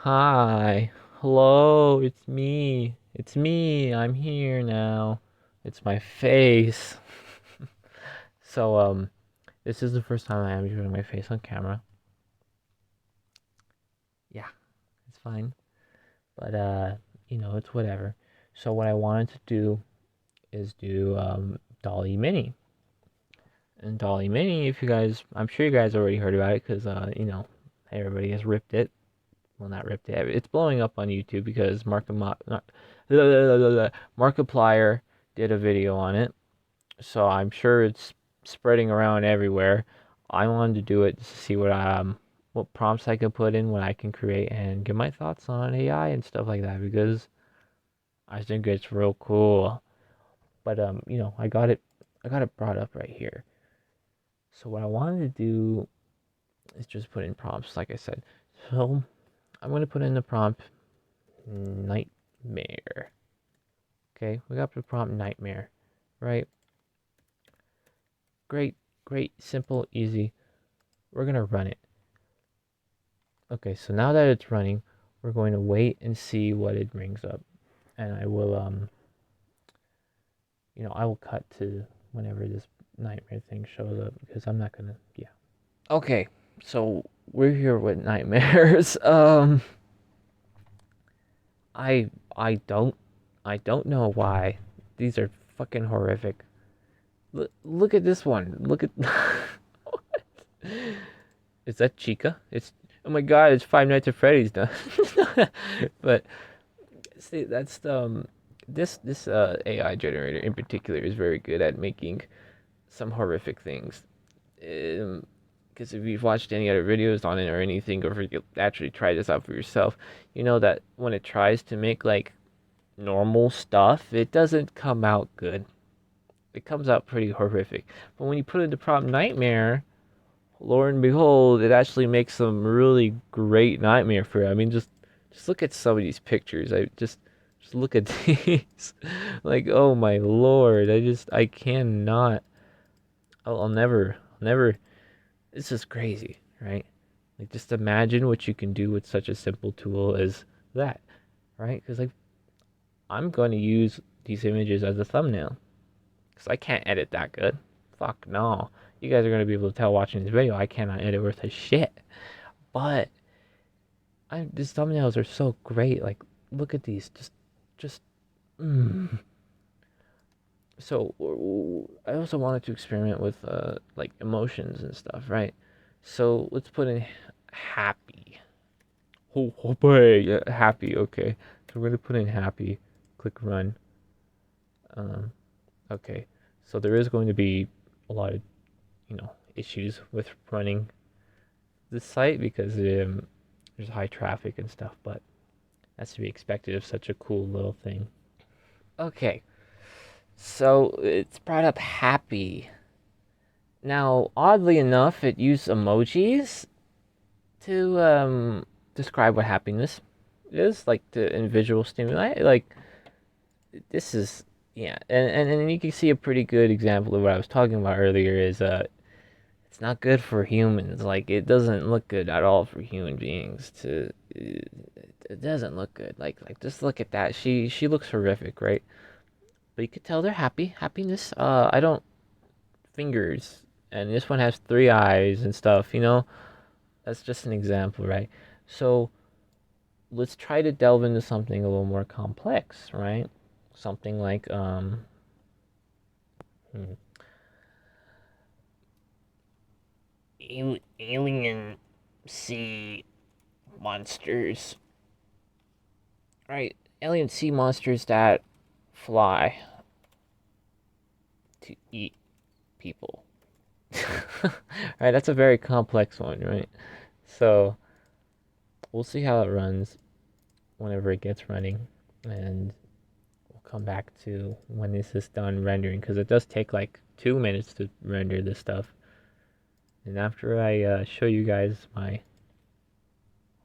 Hi. Hello, it's me. It's me. I'm here now. It's my face. So, this is the first time I am showing my face on camera. Yeah, it's fine. But it's whatever. So what I wanted to do is do Dall.E Mini. And Dall.E Mini, if you guys, I'm sure you guys already heard about it because everybody has ripped it. Well, not ripped it. It's blowing up on YouTube because Markiplier did a video on it, so I'm sure it's spreading around everywhere. I wanted to do it to see what prompts I could put in, what I can create, and get my thoughts on AI and stuff like that because I think it's real cool. But I got it brought up right here. So what I wanted to do is just put in prompts, like I said. So I'm gonna put in the prompt nightmare. Okay, we got the prompt nightmare, right? Great, great, simple, easy. We're gonna run it. Okay, so now that it's running, we're going to wait and see what it brings up. And I will cut to whenever this nightmare thing shows up because I'm not gonna, yeah. Okay, so we're here with nightmares. I I don't I don't know why. These are fucking horrific. Look at this one. Look at Is that Chica? It's Oh my god, it's Five Nights at Freddy's done. But see, that's this AI generator in particular is very good at making some horrific things. Because if you've watched any other videos on it or anything, or if you actually try this out for yourself, you know that when it tries to make like normal stuff, it doesn't come out good. It comes out pretty horrific. But when you put in the prompt nightmare, lo and behold, it actually makes some really great nightmare for you. I mean, just look at some of these pictures. I just look at these. Like, oh my lord, I cannot. I'll never. This is crazy, right? Like, just imagine what you can do with such a simple tool as that, right? Because like, I'm going to use these images as a thumbnail because I can't edit that good. Fuck no. You guys are going to be able to tell watching this video I cannot edit worth a shit. But these thumbnails are so great. Like, look at these. Just. Mm. So I also wanted to experiment with like emotions and stuff, right? So let's put in happy. Oh boy, yeah, happy. Okay, so we're gonna put in happy. Click run. Um, okay. So there is going to be a lot of issues with running this site because there's high traffic and stuff, but that's to be expected of such a cool little thing. Okay, so it's brought up happy. Now, oddly enough, it used emojis to describe what happiness is, like in visual stimuli. Like this is yeah, and you can see a pretty good example of what I was talking about earlier is it's not good for humans. Like it doesn't look good at all for human beings to it doesn't look good. Like just look at that. She looks horrific, right? But you could tell they're happy. Happiness. I don't fingers and this one has three eyes and stuff, That's just an example, right? So let's try to delve into something a little more complex, right? Something like hmm, alien sea monsters, right? Alien sea monsters that fly to eat people. Right, that's a very complex one, right? So we'll see how it runs whenever it gets running, and we'll come back to when this is done rendering because it does take like 2 minutes to render this stuff. And after I show you guys my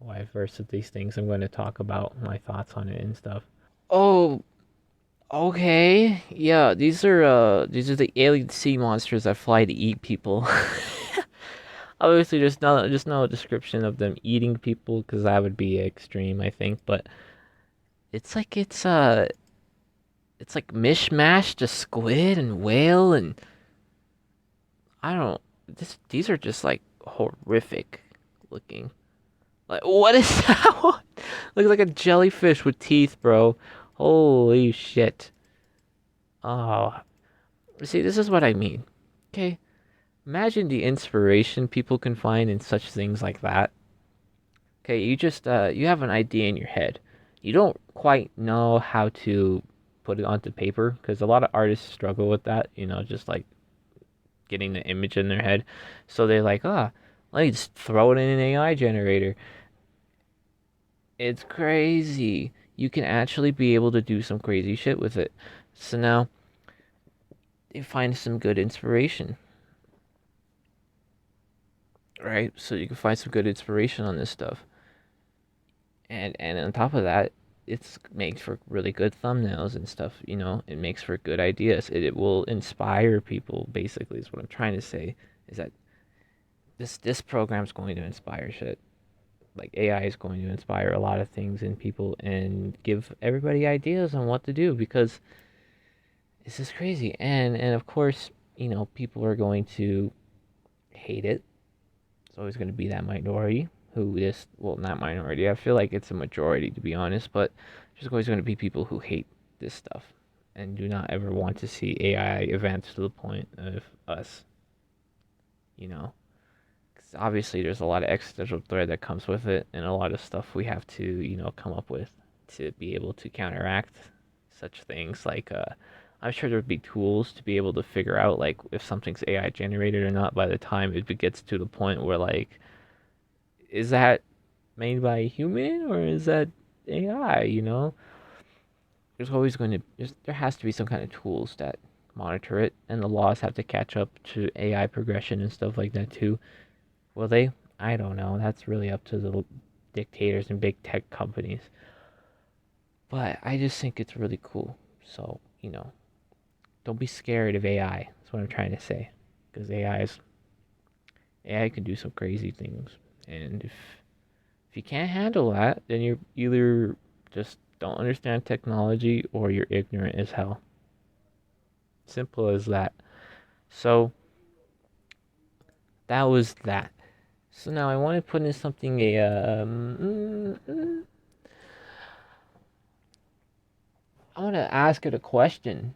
live versus of these things, I'm going to talk about my thoughts on it and stuff. Oh, okay. Yeah, these are the alien sea monsters that fly to eat people. Obviously, just no description of them eating people because that would be extreme, I think. But it's like it's like mishmash to squid and whale and I don't. These are just like horrific looking. Like what is that one? Looks like a jellyfish with teeth, bro. Holy shit. Oh, see, this is what I mean. Okay, imagine the inspiration people can find in such things like that. Okay, you just you have an idea in your head. You don't quite know how to put it onto paper because a lot of artists struggle with that. Just like getting the image in their head. So they're like, let me just throw it in an AI generator. It's crazy. You can actually be able to do some crazy shit with it. So now they find some good inspiration, right? So you can find some good inspiration on this stuff. And on top of that, it's makes for really good thumbnails and stuff, It makes for good ideas. It will inspire people basically is what I'm trying to say is that this program's going to inspire shit. Like AI is going to inspire a lot of things in people and give everybody ideas on what to do because this is crazy. And of course, people are going to hate it. It's always going to be that minority who is well, not minority. I feel like it's a majority to be honest, but there's always going to be people who hate this stuff and do not ever want to see AI advance to the point of us, you know. Obviously there's a lot of existential threat that comes with it and a lot of stuff we have to come up with to be able to counteract such things like I'm sure there'd be tools to be able to figure out like if something's AI generated or not by the time it gets to the point where like is that made by a human or is that AI. There's always going to there has to be some kind of tools that monitor it and the laws have to catch up to AI progression and stuff like that too. Will they? I don't know. That's really up to the dictators and big tech companies. But I just think it's really cool. So, don't be scared of AI. That's what I'm trying to say. Because AI can do some crazy things. And if you can't handle that, then you're either just don't understand technology or you're ignorant as hell. Simple as that. So, that was that. So now I want to put in something I want to ask it a question.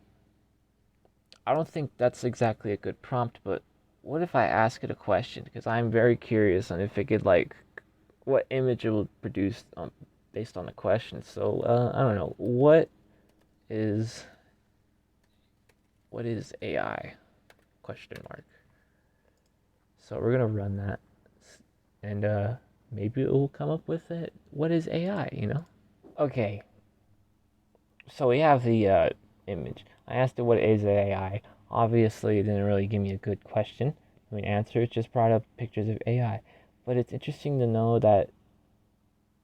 I don't think that's exactly a good prompt, but what if I ask it a question? Because I'm very curious on if it could like what image it will produce based on the question. So I don't know is what is AI? Question mark. So we're gonna run that, and maybe it will come up with it. What is AI? Okay, so we have the image. I asked it what is AI. Obviously, it didn't really give me a good question. Answer. It just brought up pictures of AI. But it's interesting to know that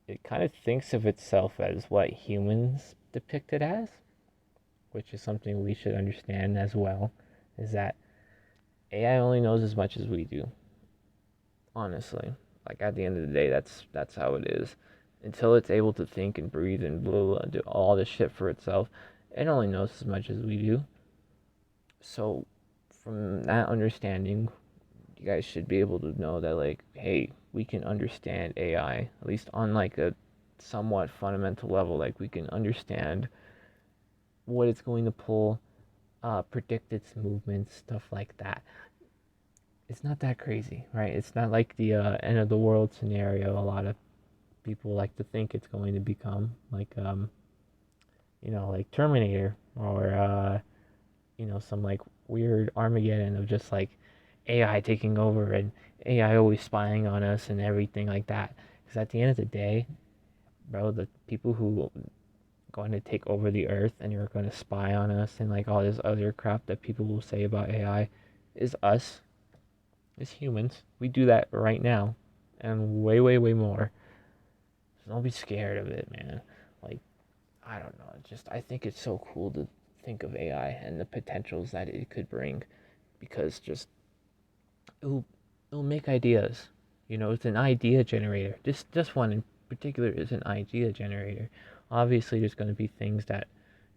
it kind of thinks of itself as what humans depict it as, which is something we should understand as well. Is that AI only knows as much as we do. Honestly, like at the end of the day, that's how it is. Until it's able to think and breathe and blah, blah, do all this shit for itself, it only knows as much as we do. So, from that understanding, you guys should be able to know that, like, hey, we can understand AI, at least on like a somewhat fundamental level. Like, we can understand what it's going to pull, predict its movements, stuff like that. It's not that crazy, right? It's not like the end of the world scenario. A lot of people like to think it's going to become like like Terminator or some like weird Armageddon of just like AI taking over and AI always spying on us and everything like that. Because at the end of the day, bro, the people who are going to take over the earth and you're going to spy on us and like all this other crap that people will say about AI is us, as humans. We do that right now and way, way, way more. So don't be scared of it, man. Like, I don't know. Just I think it's so cool to think of AI and the potentials that it could bring because just ooh, it'll make ideas. It's an idea generator. This one in particular is an idea generator. Obviously, there's going to be things that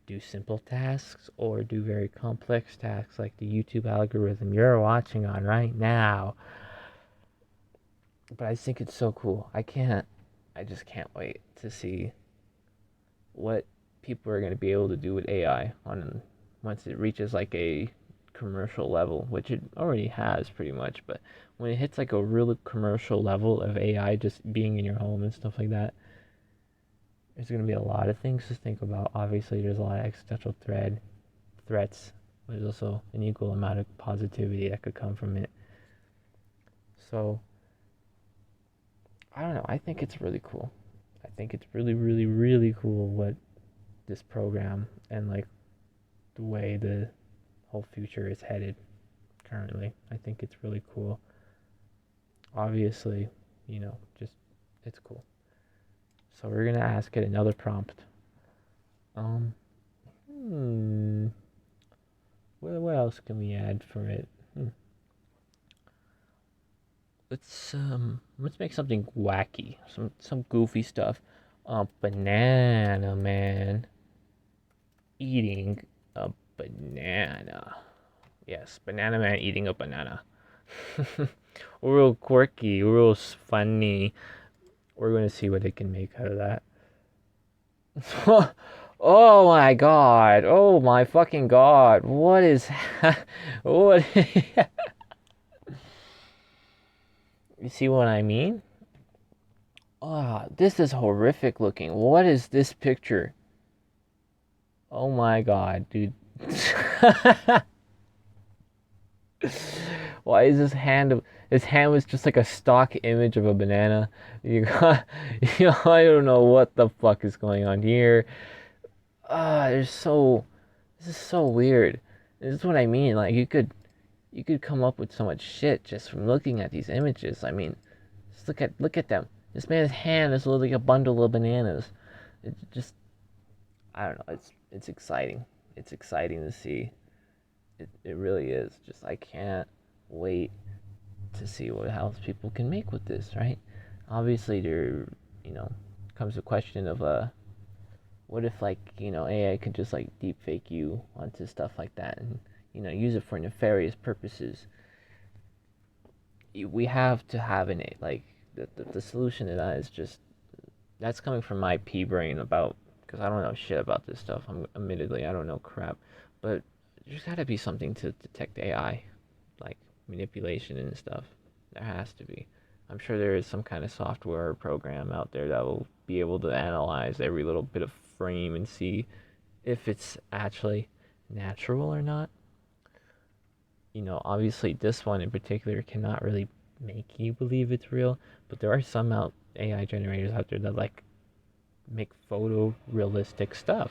do simple tasks or do very complex tasks like the YouTube algorithm you're watching on right now. But I think it's so cool. I just can't wait to see what people are going to be able to do with AI on once it reaches like a commercial level, which it already has pretty much. But when it hits like a real commercial level of AI just being in your home and stuff like that, there's going to be a lot of things to think about. Obviously, there's a lot of existential threats, but there's also an equal amount of positivity that could come from it. So, I don't know. I think it's really cool. I think it's really, really, really cool what this program and like the way the whole future is headed currently. I think it's really cool. Obviously, just it's cool. So we're gonna ask it another prompt. Um, hmm, what else can we add for it? Let's make something wacky, some goofy stuff. Banana man eating a banana. Yes, banana man eating a banana. Real quirky, real funny. We're gonna see what they can make out of that. Oh my god! Oh my fucking god! What is what? You see what I mean? Ah, this is horrific looking. What is this picture? Oh my god, dude. Why is his hand? His hand was just like a stock image of a banana. You got, I don't know what the fuck is going on here. There's so. This is so weird. This is what I mean. Like you could come up with so much shit just from looking at these images. I mean, just look at them. This man's hand is literally a bundle of bananas. It just, I don't know. It's exciting. It's exciting to see. It really is. Just I can't wait to see what else people can make with this, right? Obviously, there, comes a question of what if like AI could just like deep fake you onto stuff like that and use it for nefarious purposes. We have to have an like the solution to that is just that's coming from my pea brain about because I don't know shit about this stuff. Admittedly I don't know crap, but there's got to be something to detect AI, like manipulation and stuff. There has to be. I'm sure there is some kind of software or program out there that will be able to analyze every little bit of frame and see if it's actually natural or not. Obviously this one in particular cannot really make you believe it's real, but there are some AI generators out there that like make photorealistic stuff.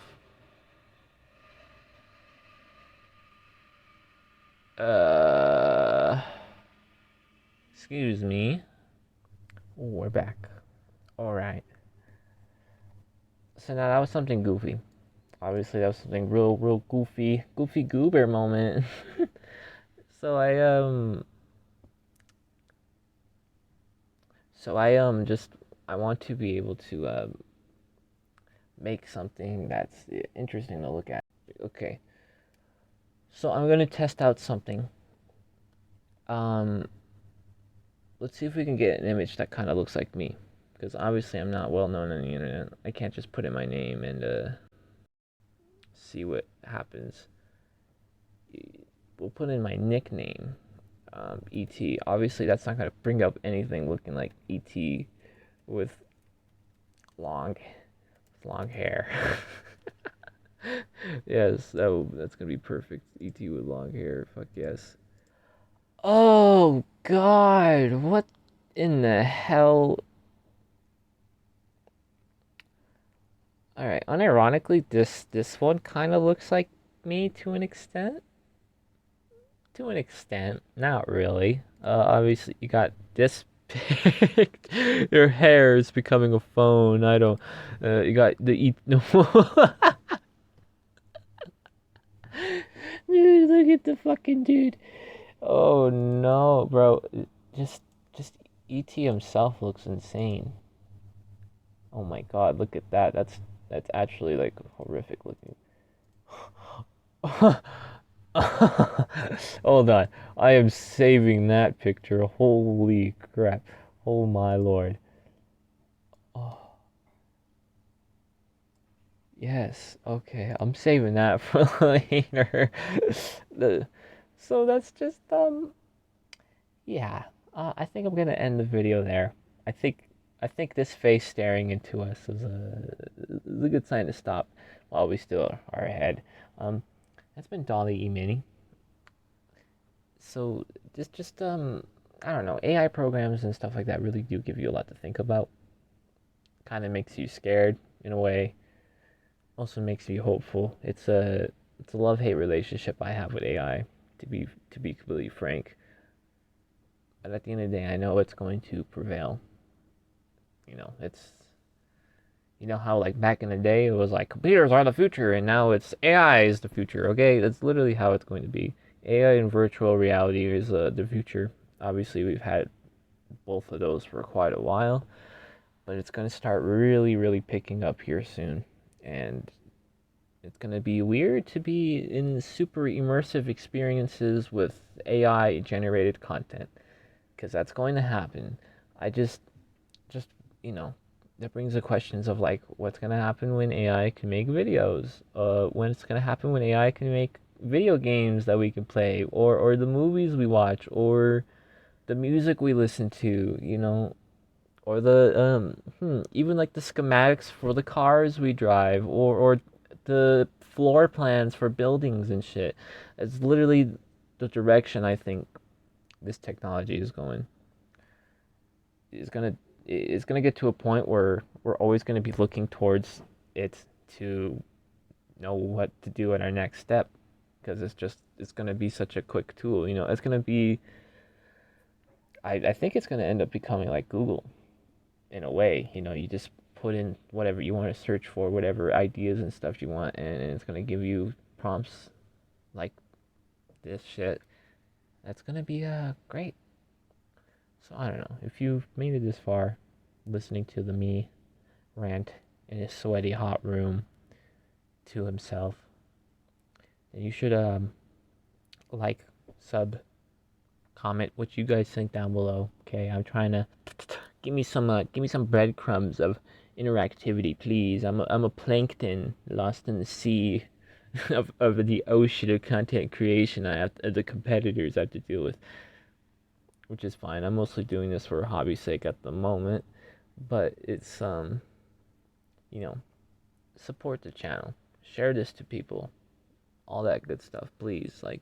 Uh, Excuse me. Ooh, we're back. All right. So now that was something goofy. Obviously, that was something real goofy goober moment. so I just I want to be able to make something that's interesting to look at. Okay. So I'm gonna test out something. Um, let's see if we can get an image that kind of looks like me, because obviously I'm not well known on the internet. I can't just put in my name and see what happens. We'll put in my nickname, ET. Obviously, that's not gonna bring up anything looking like ET with long hair. Yes, that's gonna be perfect. ET with long hair. Fuck yes. Oh God, what in the hell? All right, unironically, this one kind of looks like me to an extent. To an extent, not really. Obviously, you got this picked. Your hair is becoming a phone. I don't. You got the eat. No. Dude, look at the fucking dude. Oh no, bro. just just ET himself looks insane. Oh my god, look at that. That's actually like horrific looking. Hold on. I am saving that picture. Holy crap. Oh my lord. Oh, yes. Okay. I'm saving that for later. the, so that's just yeah. I think I'm gonna end the video there. I think I think this face staring into us is a good sign to stop while we still are ahead. Um, that's been Dall.E Mini. So just I don't know, AI programs and stuff like that really do give you a lot to think about. Kind of makes you scared in a way. Also makes me hopeful. It's a love-hate relationship I have with AI, to be completely frank. But at the end of the day, I know it's going to prevail. It's how like back in the day it was like computers are the future and now it's AI is the future. Okay, that's literally how it's going to be. AI and virtual reality is the future. Obviously, we've had both of those for quite a while, but it's going to start really, really picking up here soon. And it's going to be weird to be in super immersive experiences with AI generated content because that's going to happen. I just, you know, that brings the questions of like what's going to happen when AI can make videos, when it's going to happen when AI can make video games that we can play, or the movies we watch, or the music we listen to, or the even like the schematics for the cars we drive, or the floor plans for buildings and shit. It's literally the direction I think this technology is going. Is gonna it's gonna get to a point where we're always gonna be looking towards it to know what to do at our next step because it's gonna be such a quick tool. It's gonna be I think it's gonna end up becoming like Google in a way. You just put in whatever you want to search for, whatever ideas and stuff you want, and it's gonna give you prompts like this shit. That's gonna be great. So I don't know if you've made it this far, listening to the me rant in his sweaty hot room to himself, then you should like, sub, comment what you guys think down below. Okay, I'm trying to give me some breadcrumbs of interactivity, please. I'm a plankton lost in the sea of the ocean of content creation the competitors I have to deal with, which is fine. I'm mostly doing this for hobby's sake at the moment, but it's you know, support the channel, share this to people, all that good stuff, please. Like,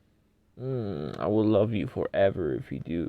I will love you forever if you do.